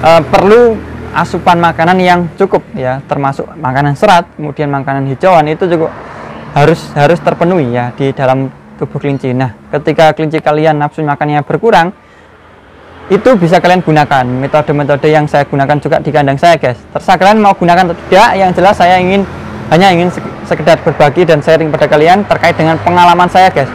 perlu asupan makanan yang cukup ya, termasuk makanan serat, kemudian makanan hijauan itu juga harus terpenuhi ya di dalam tubuh kelinci. Nah, ketika kelinci kalian nafsu makannya berkurang, itu bisa kalian gunakan metode-metode yang saya gunakan juga di kandang saya, guys. Terserah kalian mau gunakan atau tidak, yang jelas saya hanya ingin sekedar berbagi dan sharing pada kalian terkait dengan pengalaman saya, guys.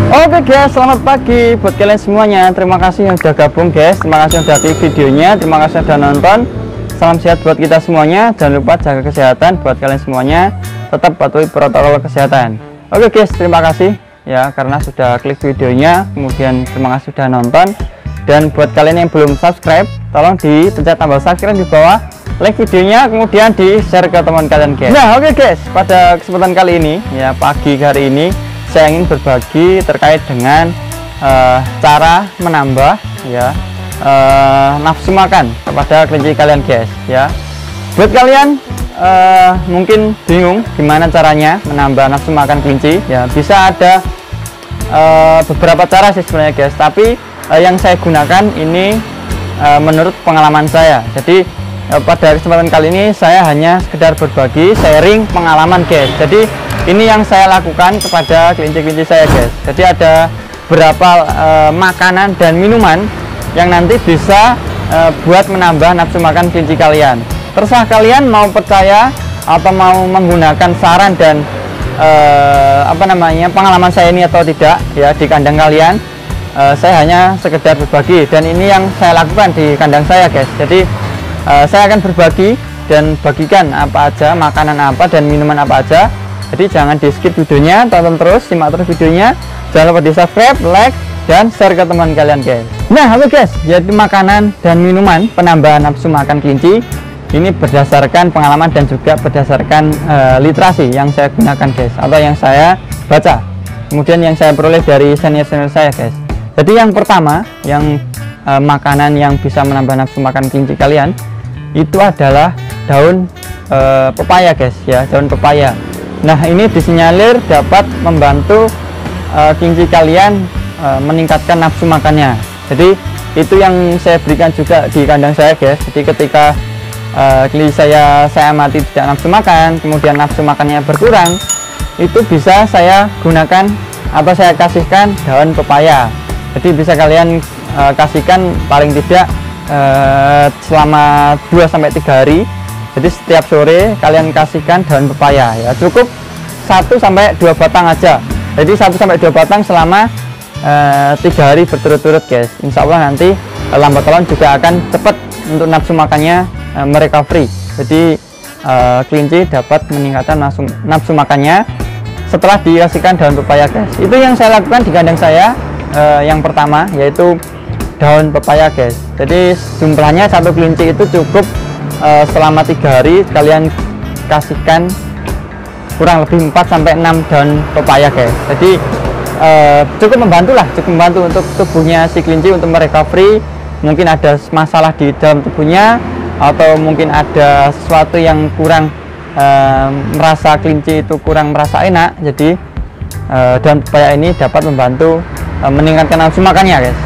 Oke guys, selamat pagi buat kalian semuanya. Terima kasih yang sudah gabung, guys. Terima kasih yang sudah klik videonya. Terima kasih yang sudah nonton. Salam sehat buat kita semuanya. Jangan lupa jaga kesehatan buat kalian semuanya. Tetap patuhi protokol kesehatan. Oke guys, terima kasih ya karena sudah klik videonya. Kemudian terima kasih sudah nonton. Dan buat kalian yang belum subscribe, tolong dipencet tombol subscribe di bawah, like videonya, kemudian di share ke teman kalian, guys. Nah, oke guys, pada kesempatan kali ini ya, pagi hari ini saya ingin berbagi terkait dengan cara menambah ya nafsu makan kepada kelinci kalian, guys ya. Buat kalian mungkin bingung gimana caranya menambah nafsu makan kelinci ya, bisa ada beberapa cara sih sebenarnya, guys, tapi yang saya gunakan ini menurut pengalaman saya. Jadi pada kesempatan kali ini saya hanya sekedar berbagi, sharing pengalaman, guys. Jadi ini yang saya lakukan kepada kelinci-kelinci saya, guys. Jadi ada beberapa makanan dan minuman yang nanti bisa buat menambah nafsu makan kelinci kalian. Terserah kalian mau percaya atau mau menggunakan saran dan pengalaman saya ini atau tidak ya di kandang kalian. Saya hanya sekedar berbagi dan ini yang saya lakukan di kandang saya, guys. Jadi saya akan berbagi dan bagikan apa aja, makanan apa dan minuman apa aja. Jadi jangan di skip videonya, tonton terus, simak terus videonya. Jangan lupa di subscribe, like, dan share ke teman kalian, guys. Nah, oke guys, jadi makanan dan minuman penambah nafsu makan kelinci ini berdasarkan pengalaman dan juga berdasarkan literasi yang saya gunakan, guys, atau yang saya baca. Kemudian yang saya peroleh dari senior-senior saya, guys. Jadi yang pertama, yang makanan yang bisa menambah nafsu makan kelinci kalian itu adalah daun pepaya, guys ya, daun pepaya. Nah, ini disinyalir dapat membantu kelinci kalian meningkatkan nafsu makannya. Jadi itu yang saya berikan juga di kandang saya, guys. Jadi ketika kelinci saya amati tidak nafsu makan, kemudian nafsu makannya berkurang, itu bisa saya gunakan atau saya kasihkan daun pepaya. Jadi bisa kalian kasihkan paling tidak selama 2-3 hari. Jadi setiap sore kalian kasihkan daun pepaya ya, cukup 1-2 batang aja. Jadi 1-2 batang selama 3 hari berturut-turut, guys. Insya Allah nanti lambat laun juga akan cepat untuk nafsu makannya merecovery. Jadi kelinci dapat meningkatkan nafsu makannya setelah dikasihkan daun pepaya, guys. Itu yang saya lakukan di kandang saya. Yang pertama yaitu daun pepaya, guys. Jadi jumlahnya satu kelinci itu cukup selama 3 hari kalian kasihkan kurang lebih 4-6 daun pepaya, guys. Jadi cukup membantu untuk tubuhnya si kelinci untuk merecovery. Mungkin ada masalah di dalam tubuhnya atau mungkin ada sesuatu yang kurang merasa kelinci itu kurang merasa enak. Jadi daun pepaya ini dapat membantu meningkatkan nafsu makannya, guys.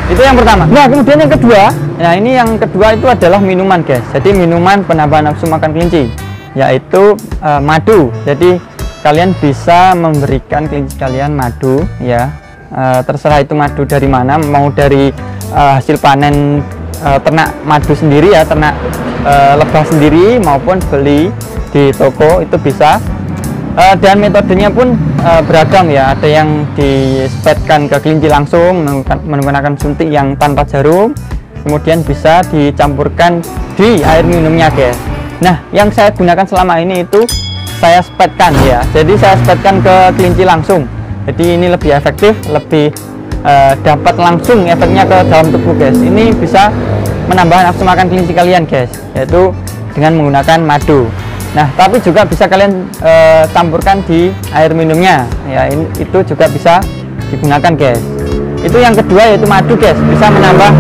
Itu yang pertama. Nah, kemudian yang kedua, yang kedua itu adalah minuman, guys. Jadi minuman penambah nafsu makan kelinci yaitu madu. Jadi kalian bisa memberikan kelinci kalian madu ya, terserah itu madu dari mana, mau dari hasil panen ternak madu sendiri ya, ternak lebah sendiri, maupun beli di toko itu bisa. Dan metodenya pun beragam ya, ada yang dispetkan ke kelinci langsung menggunakan suntik yang tanpa jarum, kemudian bisa dicampurkan di air minumnya, guys. Nah, yang saya gunakan selama ini itu saya spetkan ya, jadi saya spetkan ke kelinci langsung. Jadi ini lebih efektif, lebih dapat langsung efeknya ke dalam tubuh, guys. Ini bisa menambah nafsu makan kelinci kalian, guys, yaitu dengan menggunakan madu. Nah, tapi juga bisa kalian campurkan di air minumnya ya, itu juga bisa digunakan guys. Itu yang kedua yaitu madu guys, bisa menambah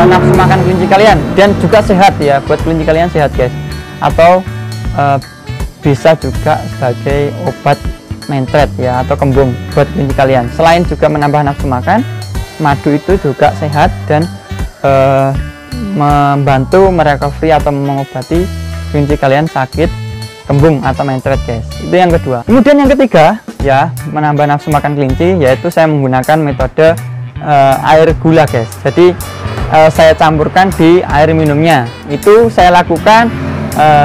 nafsu makan kelinci kalian dan juga sehat ya, buat kelinci kalian sehat guys. Atau bisa juga sebagai obat mentret ya, atau kembung buat kelinci kalian. Selain juga menambah nafsu makan, madu itu juga sehat dan membantu merecovery atau mengobati kelinci kalian sakit kembung atau mencret guys. Itu yang kedua. Kemudian yang ketiga ya, menambah nafsu makan kelinci, yaitu saya menggunakan metode air gula guys. Jadi saya campurkan di air minumnya. Itu saya lakukan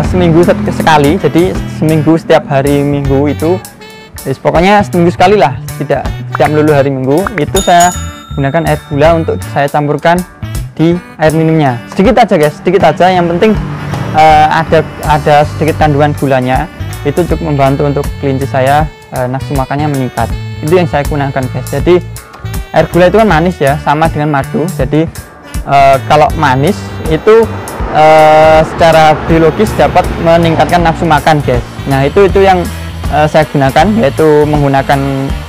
seminggu sekali, jadi seminggu setiap hari Minggu itu, pokoknya seminggu sekali lah, tidak melulu hari Minggu. Itu saya gunakan air gula untuk saya campurkan di air minumnya. Sedikit aja guys, sedikit aja, yang penting ada sedikit kandungan gulanya, itu cukup membantu untuk kelinci saya nafsu makannya meningkat. Itu yang saya gunakan guys. Jadi air gula itu kan manis ya, sama dengan madu. Jadi kalau manis itu secara biologis dapat meningkatkan nafsu makan guys. Nah itu yang saya gunakan, yaitu menggunakan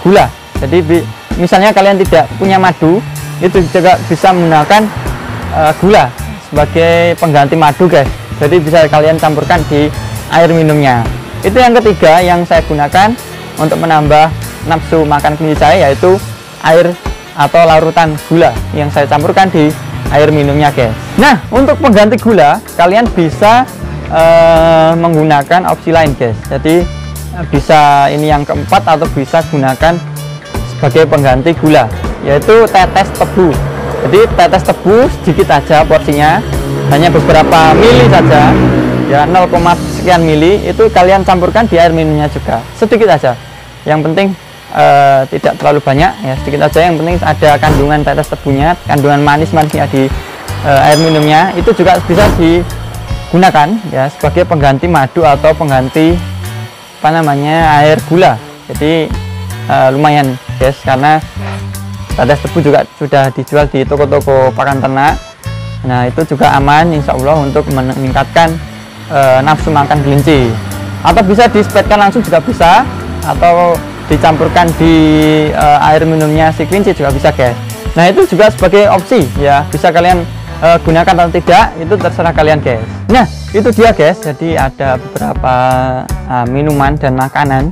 gula. Jadi misalnya kalian tidak punya madu, itu juga bisa menggunakan gula sebagai pengganti madu guys. Jadi bisa kalian campurkan di air minumnya. Itu yang ketiga yang saya gunakan untuk menambah nafsu makan kelinci saya, yaitu air atau larutan gula yang saya campurkan di air minumnya guys. Nah, untuk pengganti gula kalian bisa menggunakan opsi lain guys. Jadi bisa ini yang keempat, atau bisa gunakan sebagai pengganti gula, yaitu tetes tebu. Jadi tetes tebu sedikit aja porsinya, hanya beberapa mili saja ya, 0, sekian mili, itu kalian campurkan di air minumnya juga, sedikit aja. Yang penting tidak terlalu banyak ya, sedikit aja. Yang penting ada kandungan tetes tebunya, kandungan manisnya di air minumnya. Itu juga bisa digunakan ya sebagai pengganti madu atau pengganti air gula. Jadi lumayan guys, karena tetes tebu juga sudah dijual di toko-toko pakan ternak. Nah itu juga aman insya Allah untuk meningkatkan nafsu makan kelinci. Atau bisa dispetkan langsung juga bisa, atau dicampurkan di air minumnya si kelinci juga bisa guys. Nah itu juga sebagai opsi ya, bisa kalian gunakan atau tidak, itu terserah kalian guys. Nah itu dia guys, jadi ada beberapa minuman dan makanan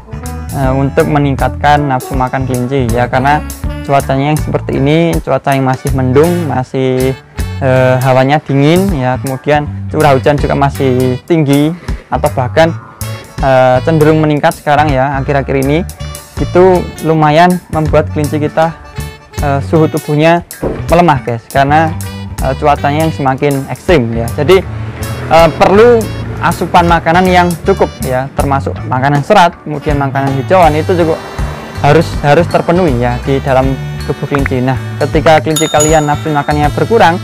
untuk meningkatkan nafsu makan kelinci ya, karena cuacanya yang seperti ini, cuaca yang masih mendung, masih hawanya dingin ya, kemudian curah hujan juga masih tinggi atau bahkan cenderung meningkat sekarang ya, akhir-akhir ini. Itu lumayan membuat kelinci kita suhu tubuhnya melemah guys, karena cuacanya yang semakin ekstrim ya. Jadi perlu asupan makanan yang cukup ya, termasuk makanan serat, kemudian makanan hijauan, itu juga harus terpenuhi ya di dalam tubuh kelinci. Nah ketika kelinci kalian nafsu makannya berkurang,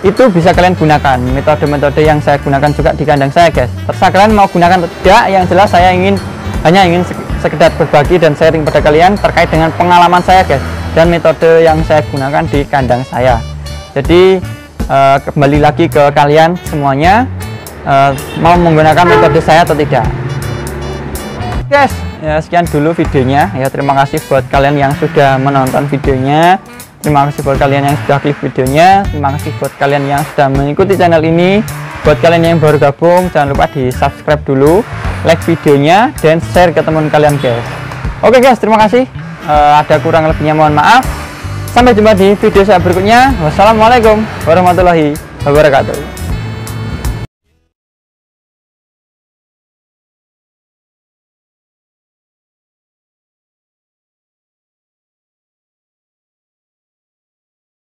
itu bisa kalian gunakan metode-metode yang saya gunakan juga di kandang saya guys. Terserah kalian mau gunakan atau tidak, yang jelas saya hanya ingin sekedar berbagi dan sharing pada kalian terkait dengan pengalaman saya guys, dan metode yang saya gunakan di kandang saya. Jadi kembali lagi ke kalian semuanya, mau menggunakan metode saya atau tidak guys. Ya sekian dulu videonya ya, terima kasih buat kalian yang sudah menonton videonya, terima kasih buat kalian yang sudah klik videonya, terima kasih buat kalian yang sudah mengikuti channel ini. Buat kalian yang baru gabung, jangan lupa di subscribe dulu, like videonya, dan share ke teman kalian guys. Oke guys, terima kasih. Ada kurang lebihnya mohon maaf. Sampai jumpa di video saya berikutnya. Wassalamualaikum warahmatullahi wabarakatuh.